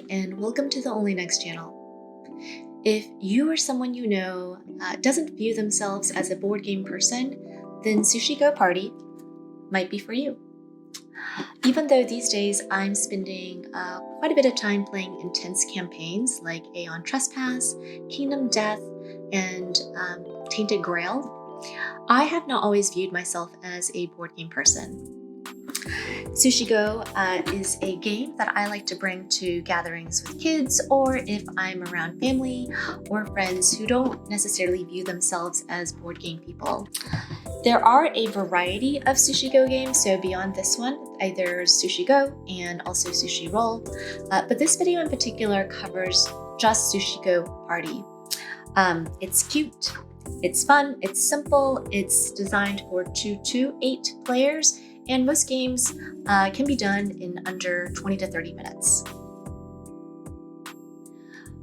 everybody, and welcome to the Only Next channel. If you or someone you know doesn't view themselves as a board game person, then Sushi GO Party might be for you. Even though these days I'm spending quite a bit of time playing intense campaigns like Aeon Trespass, Kingdom Death, and Tainted Grail, I have not always viewed myself as a board game person. Sushi GO is a game that I like to bring to gatherings with kids, or if I'm around family or friends who don't necessarily view themselves as board game people. There are a variety of Sushi GO games, so beyond this one, there's Sushi GO and also Sushi Roll, but this video in particular covers just Sushi GO Party. It's cute, it's fun, it's simple, it's designed for 2 to 8 players, and most games can be done in under 20 to 30 minutes.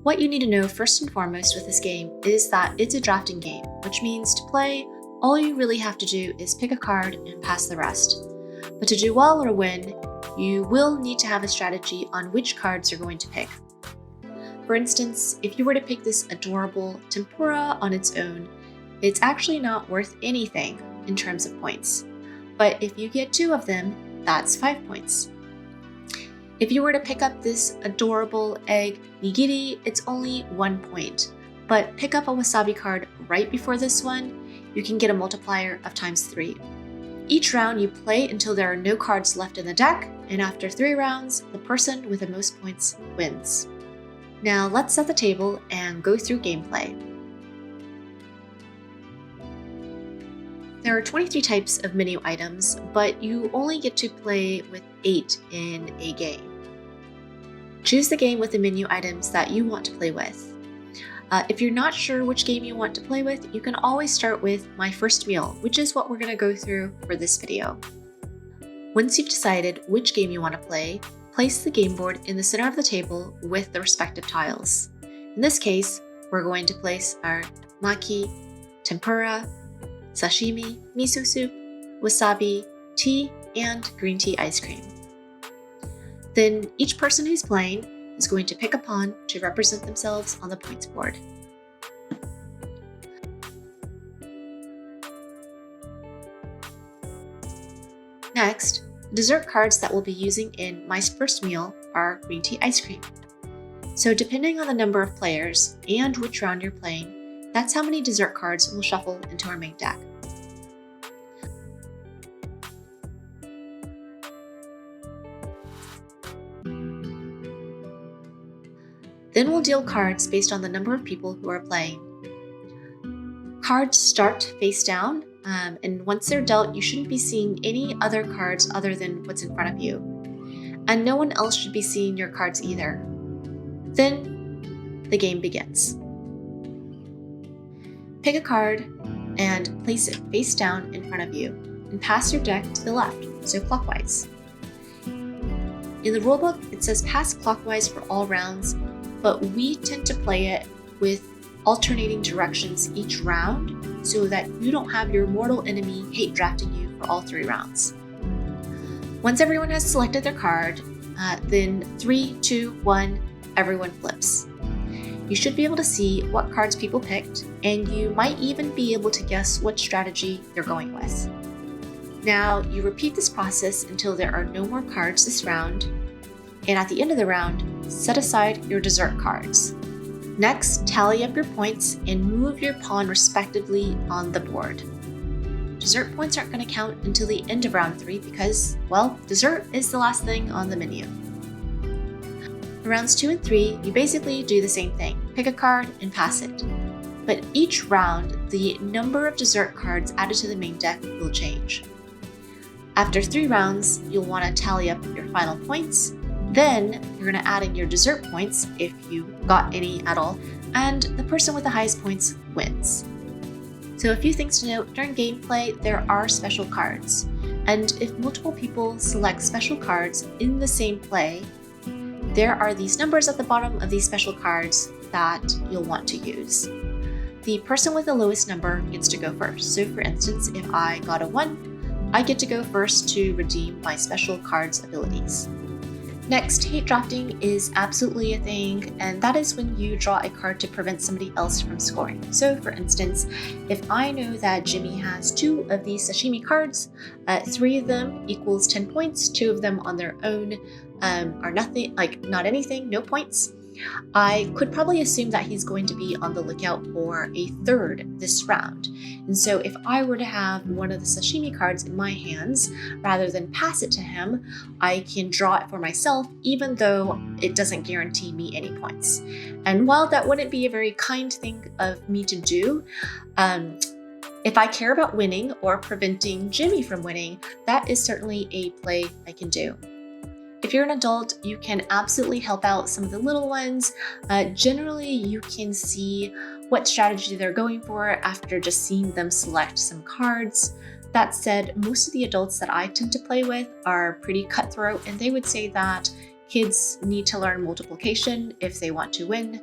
What you need to know first and foremost with this game is that it's a drafting game, which means to play, all you really have to do is pick a card and pass the rest. But to do well or win, you will need to have a strategy on which cards you're going to pick. For instance, if you were to pick this adorable tempura on its own, it's actually not worth anything in terms of points. But if you get 2 of them, that's 5 points. If you were to pick up this adorable egg nigiri, it's only 1 point. But pick up a wasabi card right before this one, you can get a multiplier of ×3. Each round you play until there are no cards left in the deck, and after 3 rounds, the person with the most points wins. Now let's set the table and go through gameplay. There are 23 types of menu items, but you only get to play with 8 in a game. Choose the game with the menu items that you want to play with. If you're not sure which game you want to play with, you can always start with My First Meal, which is what we're going to go through for this video. Once you've decided which game you want to play, place the game board in the center of the table with the respective tiles. In this case, we're going to place our maki, tempura, sashimi, miso soup, wasabi, tea, and green tea ice cream. Then each person who's playing is going to pick a pawn to represent themselves on the points board. Next, the dessert cards that we'll be using in My First Meal are green tea ice cream. So depending on the number of players and which round you're playing, that's how many dessert cards will shuffle into our main deck. Then we'll deal cards based on the number of people who are playing. Cards start face down, and once they're dealt, you shouldn't be seeing any other cards other than what's in front of you. And no one else should be seeing your cards either. Then the game begins. Pick a card and place it face down in front of you, and pass your deck to the left, so clockwise. In the rulebook, it says pass clockwise for all rounds, but we tend to play it with alternating directions each round so that you don't have your mortal enemy hate drafting you for all 3 rounds. Once everyone has selected their card, then 3, 2, 1, everyone flips. You should be able to see what cards people picked, and you might even be able to guess what strategy they're going with. Now, you repeat this process until there are no more cards this round, and at the end of the round, set aside your dessert cards. Next, tally up your points and move your pawn respectively on the board. Dessert points aren't going to count until the end of round 3 because, well, dessert is the last thing on the menu. For rounds 2 and 3, you basically do the same thing. Pick a card and pass it. But each round, the number of dessert cards added to the main deck will change. After 3 rounds, you'll want to tally up your final points. Then you're going to add in your dessert points, if you got any at all, and the person with the highest points wins. So a few things to note, during gameplay, there are special cards. And if multiple people select special cards in the same play, there are these numbers at the bottom of these special cards that you'll want to use. The person with the lowest number gets to go first. So for instance, if I got a 1, I get to go first to redeem my special cards abilities. Next, hate drafting is absolutely a thing, and that is when you draw a card to prevent somebody else from scoring. So for instance, if I know that Jimmy has 2 of these sashimi cards, 3 of them equals 10 points, 2 of them on their own are nothing, like not anything, no points, I could probably assume that he's going to be on the lookout for a 3rd this round. And so if I were to have one of the sashimi cards in my hands, rather than pass it to him, I can draw it for myself, even though it doesn't guarantee me any points. And while that wouldn't be a very kind thing of me to do, if I care about winning or preventing Jimmy from winning, that is certainly a play I can do. If you're an adult, you can absolutely help out some of the little ones. Generally, you can see what strategy they're going for after just seeing them select some cards. That said, most of the adults that I tend to play with are pretty cutthroat, and they would say that kids need to learn multiplication if they want to win.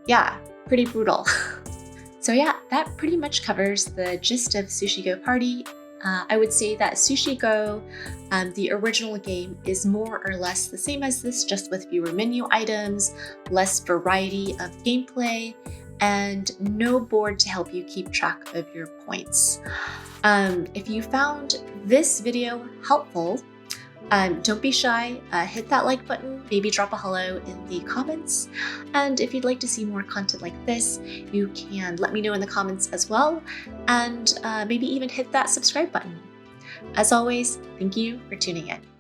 Yeah, pretty brutal. So yeah, that pretty much covers the gist of Sushi GO Party. I would say that Sushi GO, the original game, is more or less the same as this, just with fewer menu items, less variety of gameplay, and no board to help you keep track of your points. If you found this video helpful, don't be shy, hit that like button, maybe drop a hello in the comments. And if you'd like to see more content like this, you can let me know in the comments as well, and maybe even hit that subscribe button. As always, thank you for tuning in.